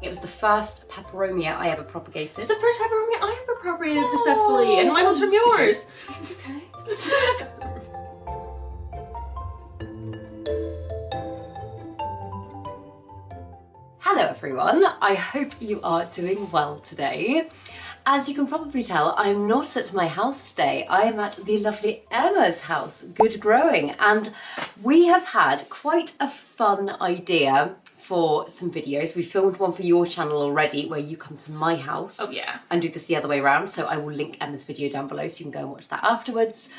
It was the first peperomia I ever propagated. It's the first peperomia I ever propagated successfully, and mine was from yours. Okay. Hello everyone, I hope you are doing well today. As you can probably tell, I'm not at my house today. I am at the lovely Emma's house, Good Growing, and we have had quite a fun idea for some videos. We filmed one for your channel already where you come to my house. Oh yeah. And do this the other way around, so I will link Emma's video down below so you can go and watch that afterwards.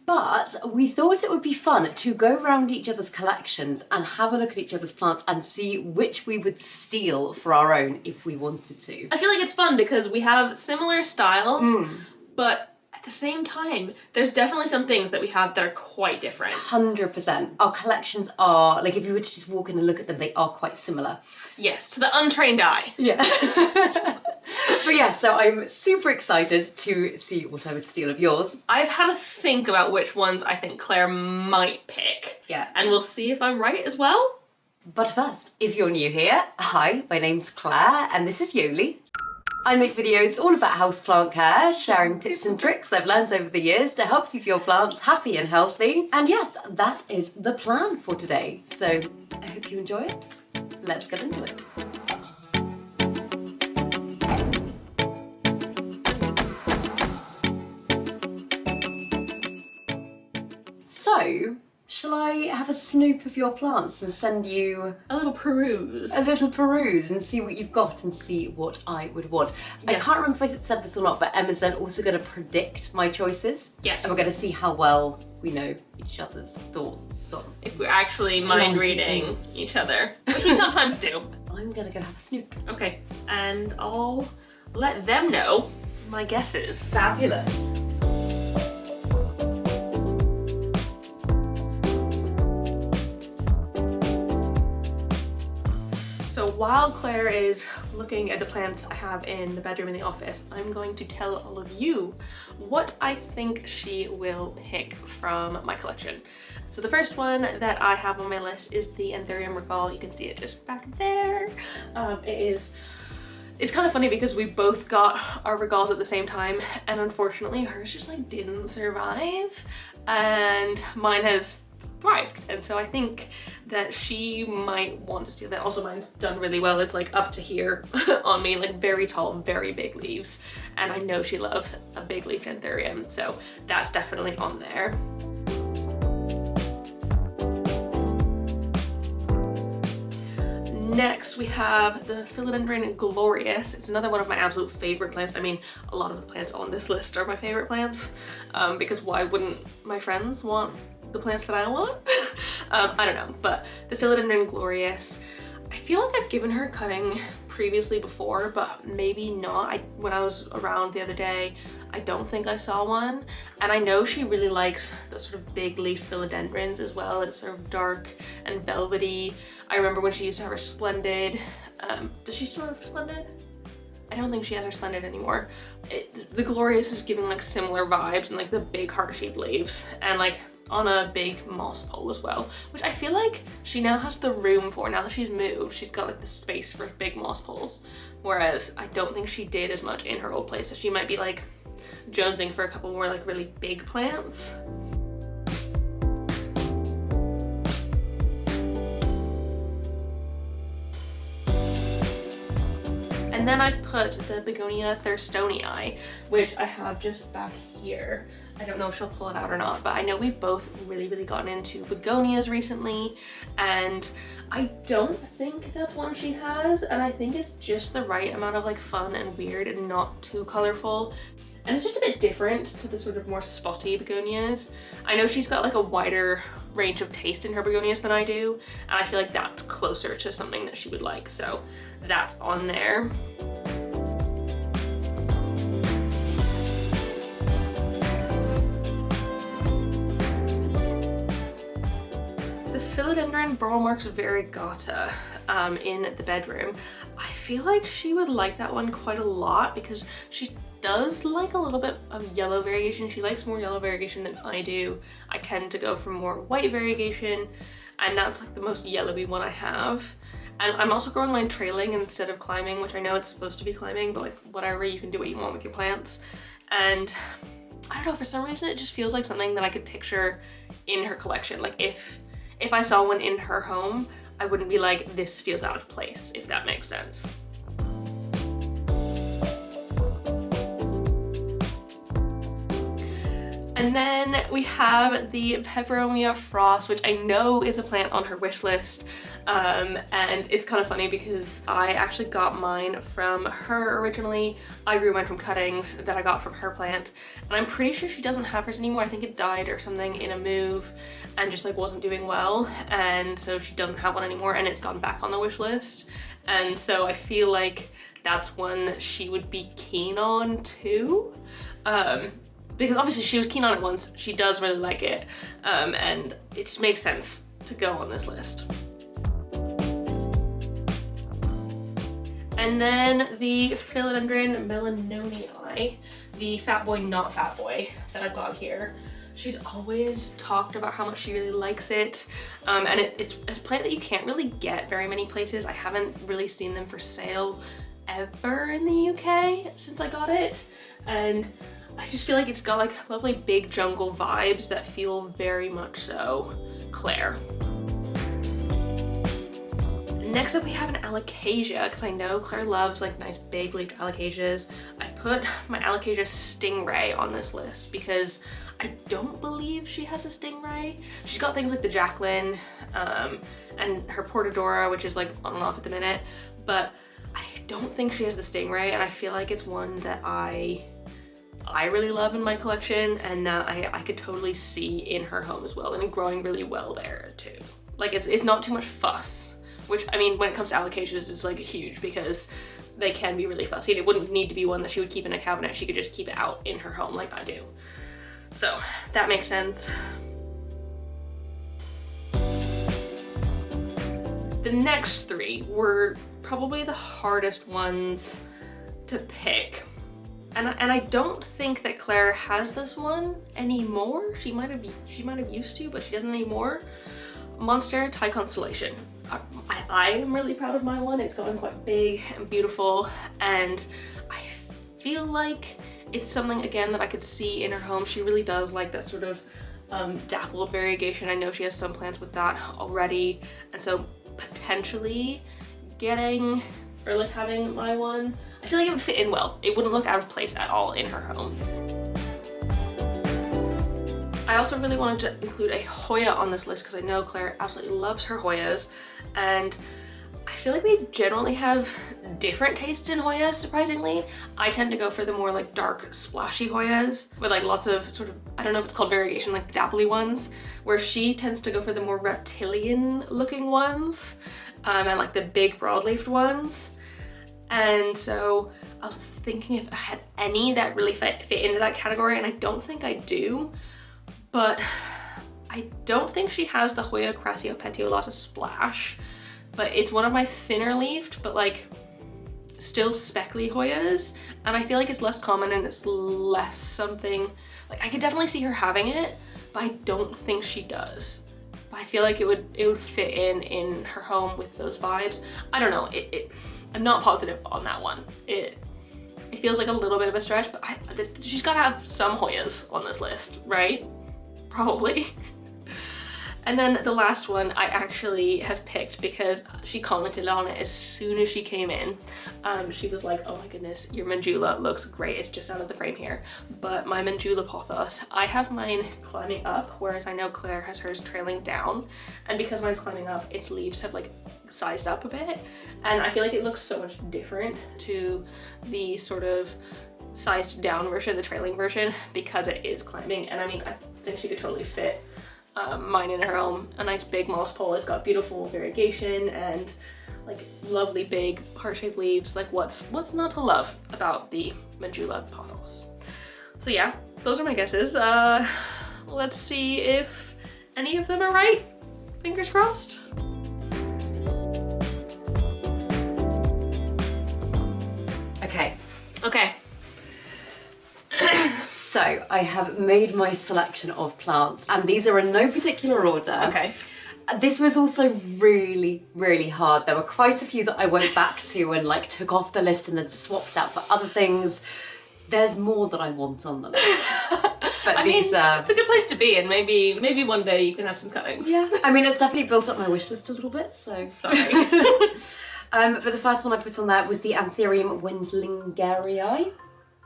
But we thought it would be fun to go around each other's collections and have a look at each other's plants and see which we would steal for our own if we wanted to. I feel like it's fun because we have similar styles, but at the same time, there's definitely some things that we have that are quite different. 100%. Our collections are, like if you were to just walk in and look at them, they are quite similar. Yes, to the untrained eye. Yeah. But yeah, so I'm super excited to see what I would steal of yours. I've had to think about which ones I think Claire might pick. Yeah. And we'll see if I'm right as well. But first, if you're new here, hi, my name's Claire and this is Yoli. I make videos all about houseplant care, sharing tips and tricks I've learned over the years to help keep your plants happy and healthy. And yes, that is the plan for today. So I hope you enjoy it. Let's get into it. So, shall I have a snoop of your plants and send you A little peruse. a little peruse and see what you've got and see what I would want? Yes. I can't remember if I said this or not, but Emma's then also going to predict my choices. Yes. And we're going to see how well we know each other's thoughts on. If we're actually mind reading things. each other, which we sometimes do. I'm going to go have a snoop. Okay, and I'll let them know my guesses. Fabulous. So while Claire is looking at the plants I have in the bedroom and the office, I'm going to tell all of you what I think she will pick from my collection. So the first one that I have on my list is the Anthurium Regal. You can see it just back there. It's kind of funny because we both got our regals at the same time, and unfortunately hers just like didn't survive, and mine has thrived, and so I think that she might want to steal that. Also, mine's done really well. It's like up to here on me, like very tall, very big leaves, and I know she loves a big leaf Anthurium, so that's definitely on there. Next, we have the Philodendron Glorious. It's another one of my absolute favorite plants. I mean, a lot of the plants on this list are my favorite plants, because why wouldn't my friends want the plants that I want? I don't know, but the Philodendron Glorious, I feel like I've given her cutting previously before, but maybe not. When I was around the other day, I don't think I saw one, and I know she really likes the sort of big leaf philodendrons as well. It's sort of dark and velvety. I remember when she used to have her Splendid. Does she still have her Splendid? I don't think she has her Splendid anymore. The Glorious is giving like similar vibes and like the big heart-shaped leaves and like on a big moss pole as well, which I feel like she now has the room for. Now that she's moved, she's got like the space for big moss poles, whereas I don't think she did as much in her old place, so she might be like jonesing for a couple more like really big plants. And then I've put the Begonia Thurstonii, which I have just back here. I don't know if she'll pull it out or not, but I know we've both really gotten into begonias recently, and I don't think that's one she has, and I think it's just the right amount of like fun and weird and not too colorful. And it's just a bit different to the sort of more spotty begonias. I know she's got like a wider range of taste in her begonias than I do, and I feel like that's closer to something that she would like, so that's on there. The Philodendron Burlmarks Variegata in the bedroom. I feel like she would like that one quite a lot because she does like a little bit of yellow variegation. She likes more yellow variegation than I do. I tend to go for more white variegation, and that's like the most yellowy one I have. And I'm also growing mine trailing instead of climbing, which I know it's supposed to be climbing, but like whatever, you can do what you want with your plants. And I don't know, for some reason it just feels like something that I could picture in her collection. Like if I saw one in her home, I wouldn't be like, this feels out of place, if that makes sense. And then we have the Peperomia Frost, which I know is a plant on her wish list. And it's kind of funny because I actually got mine from her originally. I grew mine from cuttings that I got from her plant. And I'm pretty sure she doesn't have hers anymore. I think it died or something in a move and just like wasn't doing well. And so she doesn't have one anymore, and it's gone back on the wish list. And so I feel like that's one that she would be keen on too. Because obviously she was keen on it once, she does really like it, and it just makes sense to go on this list. And then the Philodendron Melanonii, the fat boy not fat boy that I've got here. She's always talked about how much she really likes it, and it's a plant that you can't really get very many places. I haven't really seen them for sale ever in the UK since I got it, and I just feel like it's got like lovely big jungle vibes that feel very much so Claire. Next up we have an Alocasia, because I know Claire loves like nice big leafed Alocasias. I've put my Alocasia Stingray on this list because I don't believe she has a Stingray. She's got things like the Jacqueline and her Portadora, which is like on and off at the minute, but I don't think she has the Stingray, and I feel like it's one that I really love in my collection, and I could totally see in her home as well, and growing really well there too. Like it's not too much fuss, which I mean when it comes to Alocasias is like huge because they can be really fussy. It wouldn't need to be one that she would keep in a cabinet. She could just keep it out in her home like I do. So that makes sense. The next three were probably the hardest ones to pick. And I don't think that Claire has this one anymore. She might have used to, but she doesn't anymore. Monstera Thai Constellation. I am really proud of my one. It's gotten quite big and beautiful, and I feel like it's something again that I could see in her home. She really does like that sort of dappled variegation. I know she has some plants with that already, and so potentially getting or like having my one, I feel like it would fit in well. It wouldn't look out of place at all in her home. I also really wanted to include a Hoya on this list because I know Claire absolutely loves her Hoyas, and I feel like they generally have different tastes in Hoyas, surprisingly. I tend to go for the more like dark splashy Hoyas with like lots of sort of, I don't know if it's called variegation, like dappley ones, where she tends to go for the more reptilian looking ones and like the big broad-leafed ones. And so I was thinking if I had any that really fit into that category, and I don't think I do, but I don't think she has the Hoya Crassiopetiolata Splash, but it's one of my thinner leafed, but like still speckly Hoyas, and I feel like it's less common and it's less something, like I could definitely see her having it, but I don't think she does. But I feel like it would fit in her home with those vibes. I don't know, I'm not positive on that one. It feels like a little bit of a stretch, but she's gotta have some Hoyas on this list, right? Probably. And then the last one I actually have picked because she commented on it as soon as she came in. She was like, oh my goodness, your Manjula looks great. It's just out of the frame here. But my Manjula pothos, I have mine climbing up, whereas I know Claire has hers trailing down. And because mine's climbing up, its leaves have like sized up a bit. And I feel like it looks so much different to the sort of sized down version, the trailing version, because it is climbing. And I mean, I think she could totally fit mine in her home. A nice big moss pole. It's got beautiful variegation and like lovely big heart-shaped leaves. Like what's not to love about the Manjula pothos? So yeah, those are my guesses. Let's see if any of them are right. Fingers crossed. Okay. So I have made my selection of plants, and these are in no particular order. Okay. This was also really, really hard. There were quite a few that I went back to and like took off the list and then swapped out for other things. There's more that I want on the list. But I mean, it's a good place to be, and maybe one day you can have some cuttings. Yeah, I mean, it's definitely built up my wish list a little bit, so... Sorry. But the first one I put on there was the Anthurium wendlingerii.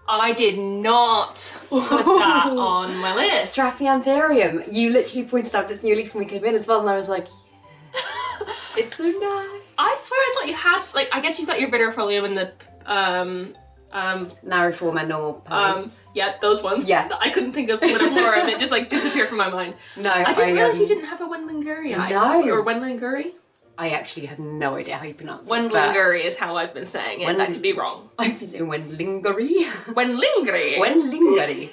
I did not put that on my list. Strathianthurium. You literally pointed out its new leaf when we came in as well, and I was like, yes, it's so nice. I swear I thought you had, like, I guess you've got your Vitterifolium and the, Nariform and normal yeah, those ones. Yeah. I couldn't think of what more, and it just, like, disappeared from my mind. No, I didn't realize you didn't have a Wendlingerii. No. Or Wendlingerii? I actually have no idea how you pronounce it. Wendlingerii is how I've been saying it. That could be wrong. I've been saying Wendlingerii. Wendlingerii. Wendlingerii.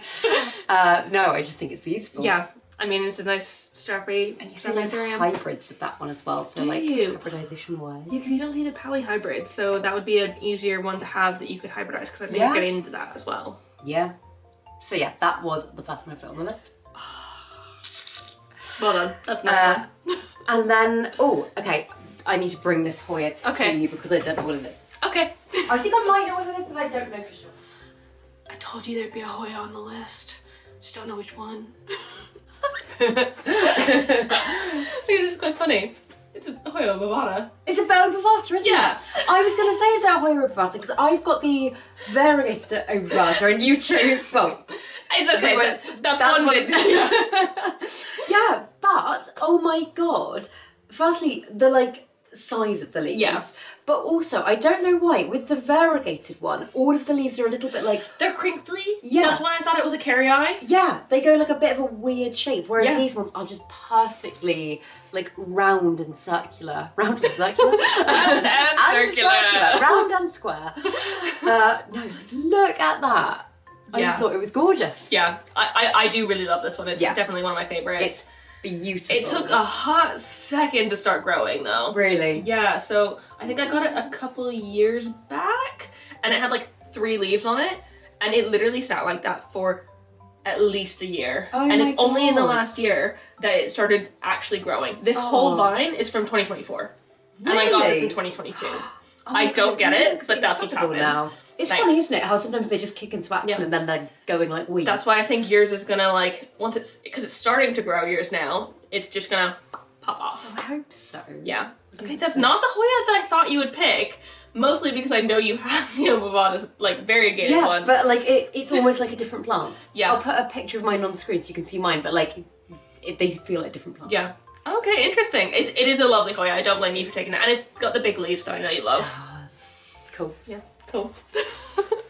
No, I just think it's beautiful. Yeah. I mean, it's a nice strawberry. And you see nice hybrids of that one as well. So like hybridization wise. Yeah, because you don't see the polyhybrid, so that would be an easier one to have that you could hybridize, because I think you're getting into that as well. Yeah. So yeah, that was the first one I put on the list. Well done. That's nice one. And then, oh, okay, I need to bring this Hoya to you because I don't know what it is. Okay. I think I might know what it is, but I don't know for sure. I told you there'd be a Hoya on the list. Just don't know which one. Because it's quite funny. It's a Hoya bovata. It's a Hoya bovata, isn't it? I was going to say, is that a Hoya bovata? Because I've got the variegated bovata and you chose, well... It's okay, but that's one bit. Yeah, but, oh my god. Firstly, the, like, size of the leaves. Yeah. But also, I don't know why, with the variegated one, all of the leaves are a little bit like... They're crinkly? Yeah. That's why I thought it was a carry-eye? Yeah, they go like a bit of a weird shape, whereas these ones are just perfectly, like, round and circular. Round and circular? Round and circular. Round and square. No, like, look at that. I just thought it was gorgeous. Yeah, I do really love this one. It's definitely one of my favorites. It's beautiful. It took a hot second to start growing though. Really? Yeah, so I think I got it a couple years back, and it had like 3 leaves on it, and it literally sat like that for at least a year. Oh and my it's only in the God. last year that it started actually growing. This whole vine is from 2024. Really? And I got this in 2022. I don't get it, but that's what's happened. Now. It's funny, isn't it? How sometimes they just kick into action and then they're going like weeds. That's why I think yours is gonna like, once it's, because it's starting to grow yours now, it's just gonna pop off. I hope so. Yeah. Okay, that's not the Hoya that I thought you would pick. Mostly because I know you have the Bovata's like variegated one. Yeah, but like it's almost like a different plant. Yeah. I'll put a picture of mine on screen so you can see mine, but like they feel like different plants. Yeah. Okay, interesting. It is a lovely Hoya. I don't blame you for taking it, and it's got the big leaves that I know you love. Cool. Yeah, cool.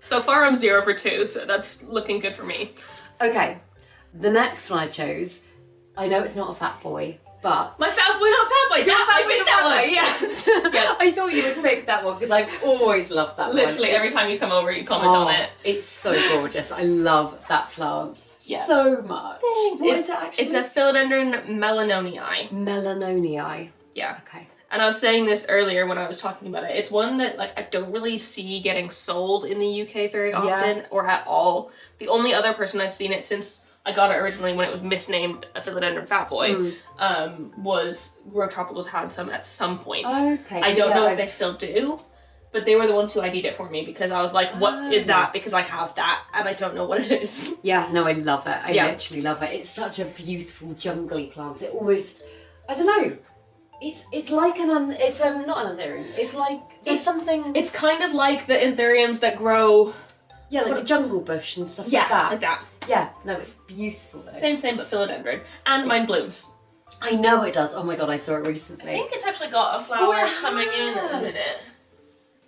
So far I'm 0 for 2, so that's looking good for me. Okay, the next one I chose, I know it's not a fat boy, but... My fat boy, not fat boy! I picked that one! Yes! Yeah. I thought you would pick that one because I've always loved that one. Literally every time you come over you comment on it. It's so gorgeous. I love that plant so much. What is it actually? It's a Philodendron melanonii. Melanonii. Yeah. Okay. And I was saying this earlier when I was talking about it. It's one that like I don't really see getting sold in the UK very often or at all. The only other person I've seen it since I got it originally when it was misnamed a Philodendron Fat Boy was Grow Tropicals had some at some point. Okay. I don't know if they still do, but they were the ones who ID'd it for me because I was like, what is that? Because I have that and I don't know what it is. Yeah, no, I love it. I literally love it. It's such a beautiful jungly plant. It almost, I don't know. It's like it's not an anthurium. It's like there's something. It's kind of like the anthuriums that grow. Yeah, like the jungle bush and stuff like that. Like that. Yeah, no, it's beautiful though. Same, but philodendron, and mine blooms. I know it does. Oh my god, I saw it recently. I think it's actually got a flower coming in a minute.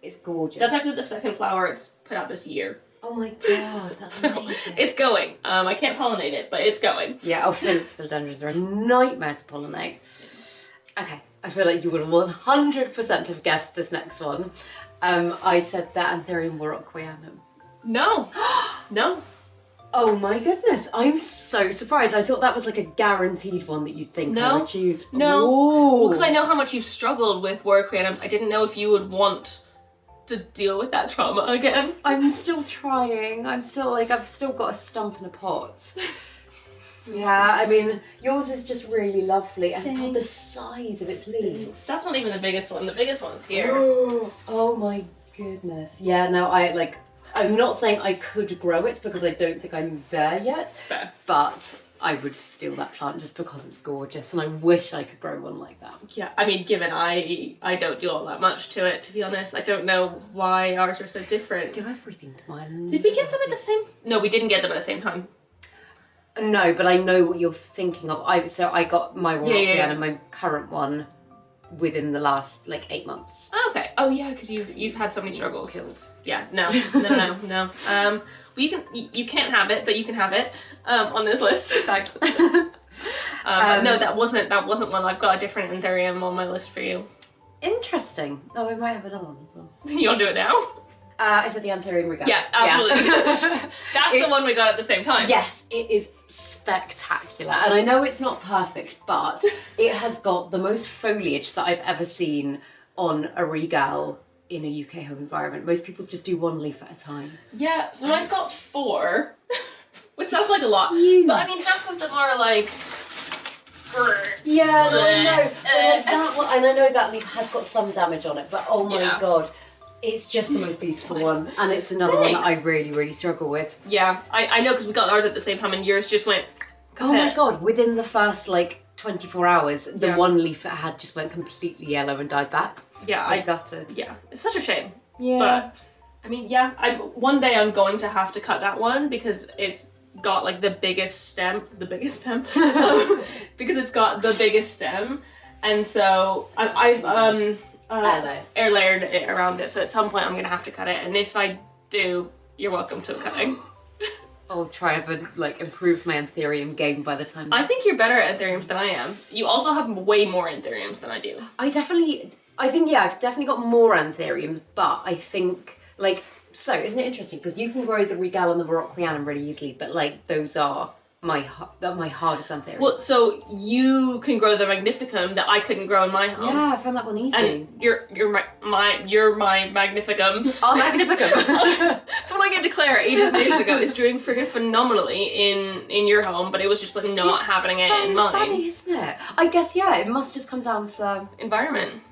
It's gorgeous. That's actually the second flower it's put out this year. Oh my god, that's amazing. It's going. I can't pollinate it, but it's going. Yeah, philodendrons are a nightmare to pollinate. Okay, I feel like you would 100% have guessed this next one. I said that Anthurium warocquianum. No. No. Oh my goodness, I'm so surprised. I thought that was like a guaranteed one that you'd think I would choose. No. Ooh. Well, because I know how much you've struggled with warocquianums. I didn't know if you would want to deal with that trauma again. I'm still trying. I'm still like, I've still got a stump in a pot. Yeah, I mean, yours is just really lovely. And God, the size of its leaves. That's not even the biggest one. The biggest one's here. Oh my goodness. Yeah, no, I'm not saying I could grow it because I don't think I'm there yet. Fair. But I would steal that plant just because it's gorgeous, and I wish I could grow one like that. Yeah, I mean, given I don't do all that much to it, to be honest. I don't know why ours are so different. Do everything to mine. Did we get them at the same? No, we didn't get them at the same time. No, but I know what you're thinking of. So I got my Royal and my current one within the last like 8 months. Oh, okay. Oh yeah, because you've had so many struggles. Killed. Yeah. No. No. Well, you can't have it, but you can have it on this list. Thanks. No, that wasn't one. I've got a different Anthurium on my list for you. Interesting. Oh, I might have another one as well. You want to do it now? I said the Anthurium Regal. Yeah, absolutely. That's the one we got at the same time. Yes, it is spectacular. And I know it's not perfect, but it has got the most foliage that I've ever seen on a Regal in a UK home environment. Most people just do one leaf at a time. Yeah, so mine's got 4, which sounds like a lot. Huge. But I mean, half of them are like... Yeah, no, I know. But that one, and I know that leaf has got some damage on it, but oh my God. It's just the most beautiful one, and it's another one that I really, really struggle with. Yeah, I know, because we got ours at the same time, and yours just went kaput. Oh my God, within the first like 24 hours, the one leaf it had just went completely yellow and died back. Yeah, I was gutted. Yeah, it's such a shame. Yeah. But, I mean, yeah, one day I'm going to have to cut that one, because it's got like the biggest stem, because it's got the biggest stem, and so I've air layered it around it, so at some point I'm gonna have to cut it, and if I do, you're welcome to a cutting. I'll try and like improve my Anthurium game by the time. I think you're better at Anthuriums than I am. You also have way more Anthuriums than I do. I've definitely got more Anthuriums, but I think like, so isn't it interesting, because you can grow the Regal and the Moroccanum really easily, but like those are my hardest Anthurium. Well, so you can grow the Magnificum that I couldn't grow in my home. Yeah, I found that one easy. And you're my Magnificum. Our Magnificum. The one I gave to Claire ages ago is doing friggin' phenomenally in your home, but it was just like not happening in mine. It's so funny, isn't it? I guess, yeah, it must just come down to environment.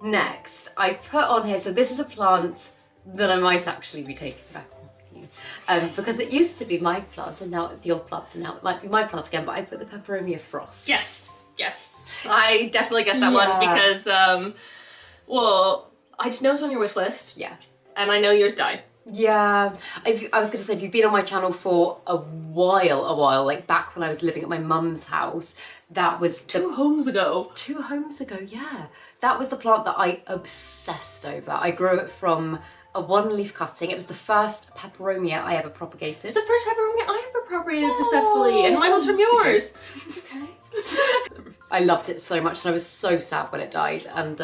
Next, I put on here, so this is a plant that I might actually be taking back. Because it used to be my plant, and now it's your plant, and now it might be my plant again, but I put the Peperomia Frost. Yes. I definitely guessed that one because, well, I just know it's on your wish list. Yeah. And I know yours died. Yeah. I was going to say, if you've been on my channel for a while, like back when I was living at my mum's house, that was 2 homes ago. 2 homes ago, yeah. That was the plant that I obsessed over. I grew it from a 1-leaf cutting. It was the first Peperomia I ever propagated. It's the first Peperomia I ever propagated successfully, and mine was from yours. Okay. I loved it so much, and I was so sad when it died. And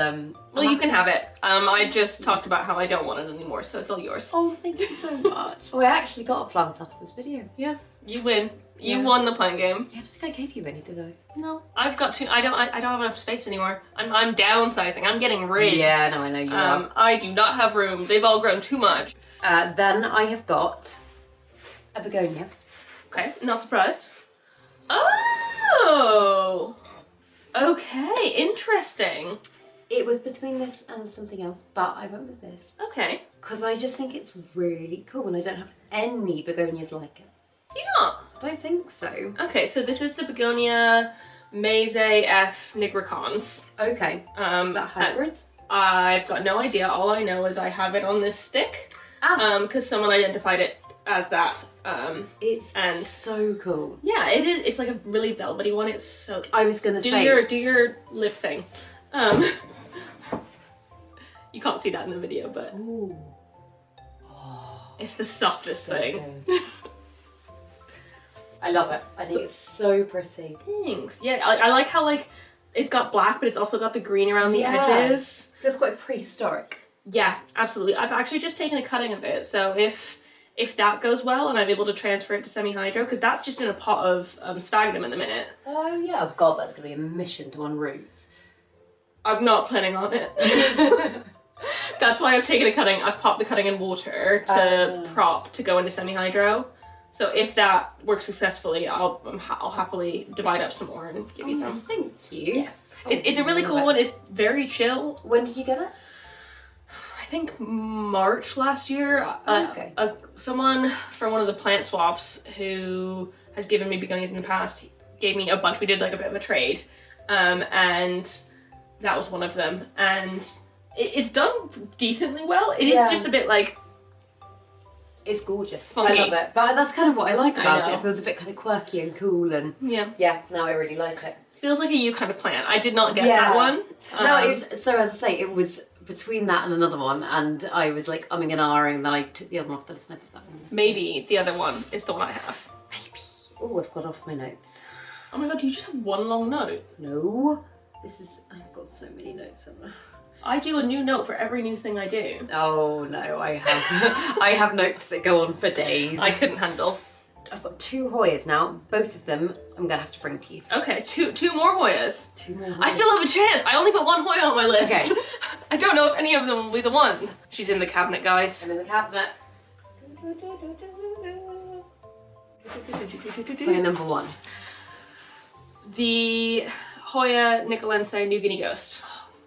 well, you can have it. I just talked about how I don't want it anymore, so it's all yours. Oh, thank you so much. Oh, I actually got a plant out of this video. Yeah, you win. You won the plant game. Yeah, I don't think I gave you any, did I? No, I've got 2. I don't have enough space anymore. I'm downsizing. I'm getting rid. Yeah, no, I know you are. I do not have room. They've all grown too much. Then I have got a begonia. Okay, not surprised. Oh, okay, interesting. It was between this and something else, but I went with this. Okay. Because I just think it's really cool, and I don't have any begonias like it. Do you not? I don't think so. Okay, so this is the Begonia Maze F nigricans. Okay. Is that hybrid? I've got no idea. All I know is I have it on this stick. Because someone identified it as that. It's so cool. Yeah, it is. It's like a really velvety one. It's so. I was gonna say. Do your lip thing. You can't see that in the video, but. Ooh. It's the softest thing. I love it. I think it's so pretty. Thanks. Yeah, I like how like it's got black, but it's also got the green around the edges. Feels quite prehistoric. Yeah, absolutely. I've actually just taken a cutting of it, so if that goes well and I'm able to transfer it to semi-hydro, because that's just in a pot of sphagnum at the minute. Oh yeah. Oh god, that's gonna be a mission to unroot. I'm not planning on it. That's why I've taken a cutting. I've popped the cutting in water to prop to go into semi-hydro. So if that works successfully, I'll happily divide up some more and give you some. Nice, thank you. Yeah. It's a really cool one. It's very chill. When did you get it? I think March last year. Okay. Someone from one of the plant swaps who has given me begonias in the past gave me a bunch. We did like a bit of a trade, and that was one of them. And it's done decently well. It is just a bit like. It's gorgeous. Funky. I love it. But that's kind of what I like about know. it. It feels a bit kind of quirky and cool and Yeah. Now I really like it. Feels like a you kind of plant. I did not guess that one. No, it's so as I say, it was between that and another one, and I was like umming and ahhing, and then I took the other one off the list and I did that one. Maybe the other one is the one I have. Maybe. Oh, I've got off my notes. Oh my god, do you just have one long note? No. I've got so many notes on there. I do a new note for every new thing I do. Oh no, I have I have notes that go on for days. I couldn't handle. I've got 2 Hoyas now. Both of them I'm gonna have to bring to you. Okay, two more Hoyas. 2 more Hoyas. I still have a chance. I only put 1 Hoya on my list. Okay. I don't know if any of them will be the ones. She's in the cabinet, guys. And in the cabinet. Hoya number 1. The Hoya Nicolense New Guinea Ghost.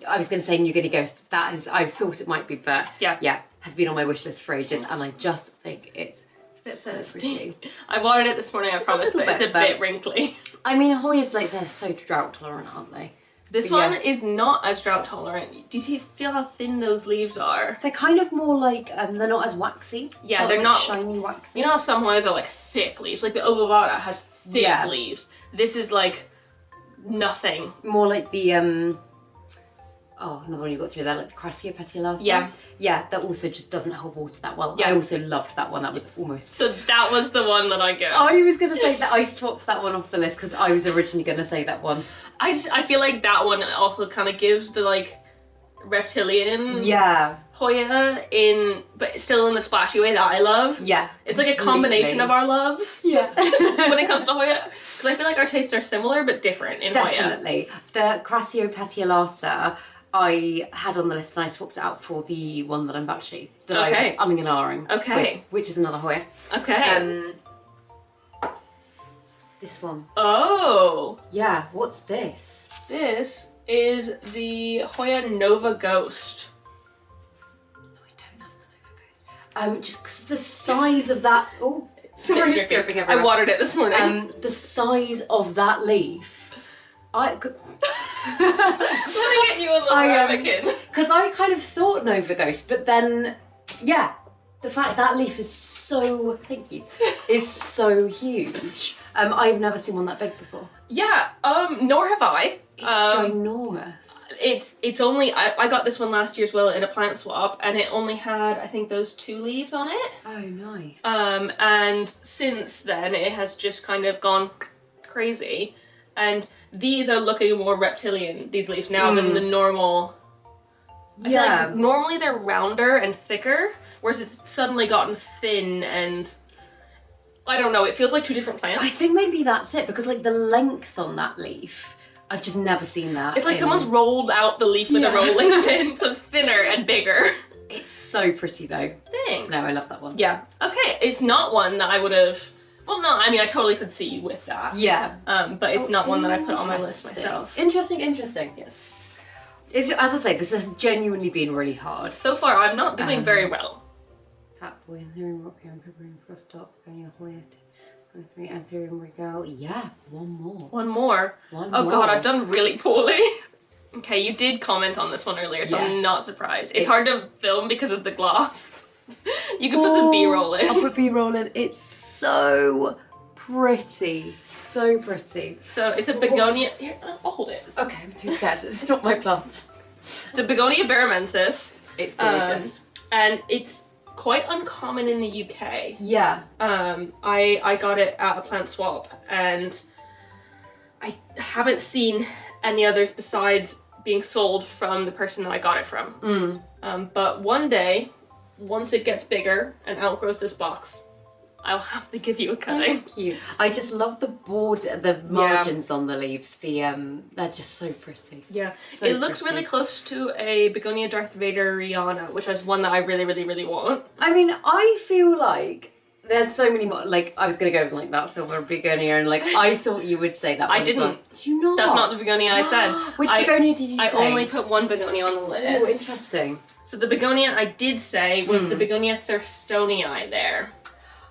I was going to say New Guinea Ghost. That is, I thought it might be, but yeah, has been on my wish list for ages, and I just think it's so pretty. I watered it this morning, I promise, but it's a bit wrinkly. I mean, Hoyas, like, they're so drought tolerant, aren't they? This one is not as drought tolerant. Do you feel how thin those leaves are? They're kind of more like, they're not as waxy. Yeah, they're not shiny waxy. You know how some Hoyas are like thick leaves? Like the Ovavara has thick leaves. This is like nothing. More like the, another one you got through there, like the Crassio petiolata. Yeah. Yeah, that also just doesn't hold water that well. Yeah. I also loved that one. That was almost... So that was the one that I guessed. I was going to say that I swapped that one off the list because I was originally going to say that one. I feel like that one also kind of gives the like reptilian Hoya but still in the splashy way that I love. Yeah. It's like a combination of our loves. Yeah. When it comes to Hoya. Because I feel like our tastes are similar but different in Hoya. Definitely. The Crassio petiolata I had on the list and I swapped it out for the one that I'm about to show you. That I was umming and ahhing with, which is another Hoya. Okay. This one. Oh. Yeah, what's this? This is the Hoya Nova Ghost. No, I don't have the Nova Ghost. Just because the size of that... Oh, sorry, it's dripping everywhere. I watered it this morning. The size of that leaf. Let me get you a little ramekin. Because I kind of thought Nova Ghost, but then, yeah, the fact that leaf is so, thank you, is so huge. I've never seen one that big before. Yeah, nor have I. It's ginormous. It's only, I got this one last year as well in a plant swap, and it only had, I think, those 2 leaves on it. Oh, nice. And since then it has just kind of gone crazy. And these are looking more reptilian, these leaves, now than the normal. I feel like normally they're rounder and thicker, whereas it's suddenly gotten thin and... I don't know, it feels like 2 different plants. I think maybe that's it, because like the length on that leaf, I've just never seen that. It's like someone's rolled out the leaf with a rolling pin, so it's thinner and bigger. It's so pretty though. Thanks. No, I love that one. Yeah. Okay, it's not one that I would have... Well, no, I mean, I totally could see you with that. Yeah. But it's not one that I put on my list myself. Interesting. Yes. As I say, this has genuinely been really hard. So far, I'm not doing very well. Fatboy, Anthurium rockpium, Pepperium froststop, Begonia Hoya, Anthurium regal. Yeah, one more. One more. Oh god, I've done really poorly. Okay, you did comment on this one earlier, so I'm not surprised. It's hard to film because of the gloss. You can put some B-roll in. I'll put B-roll in. It's so pretty. So pretty. So it's a begonia. Here, I'll hold it. Okay, I'm too scared. It's not my plant. It's a begonia baramensis. It's gorgeous. And it's quite uncommon in the UK. Yeah. I got it at a plant swap, and I haven't seen any others besides being sold from the person that I got it from. But one day, once it gets bigger and outgrows this box, I'll have to give you a cutting. Thank you. I just love the the margins on the leaves. They're just so pretty. Yeah. So it looks pretty. really close to a Begonia Darth Vaderiana, which is one that I really, really, really want. I mean, I feel like There's so many more, like, I was going to go like that silver begonia, and like, I thought you would say that one. I didn't. Well. Did you not? That's not the begonia I said. Which begonia did you say? I only put one begonia on the list. Oh, interesting. So the begonia I did say was the begonia thurstonii there.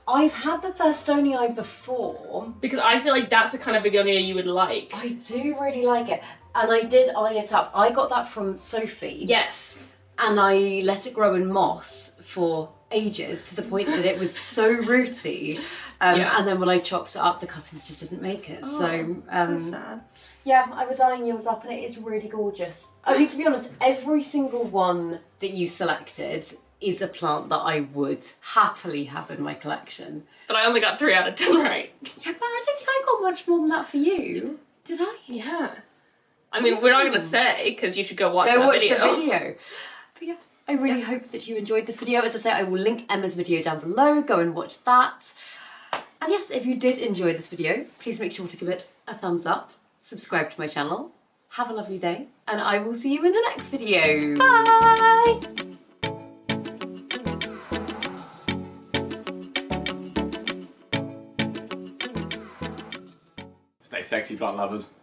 I've had the thurstonii before. Because I feel like that's the kind of begonia you would like. I do really like it. And I did eye it up. I got that from Sophie. Yes. And I let it grow in moss for ages, to the point that it was so rooty. And then when I chopped it up, the cuttings just didn't make it. That's sad. Yeah, I was eyeing yours up and it is really gorgeous. I mean, to be honest, every single one that you selected is a plant that I would happily have in my collection. But I only got 3 out of 10 right. Yeah, but I don't think I got much more than that for you. Did I? Yeah. I mean, we're not going to say, because you should go watch Go that watch video. the video. But yeah, I really hope that you enjoyed this video. As I say, I will link Emma's video down below. Go and watch that. And yes, if you did enjoy this video, please make sure to give it a thumbs up, subscribe to my channel, have a lovely day, and I will see you in the next video. Bye! Stay sexy, plant lovers.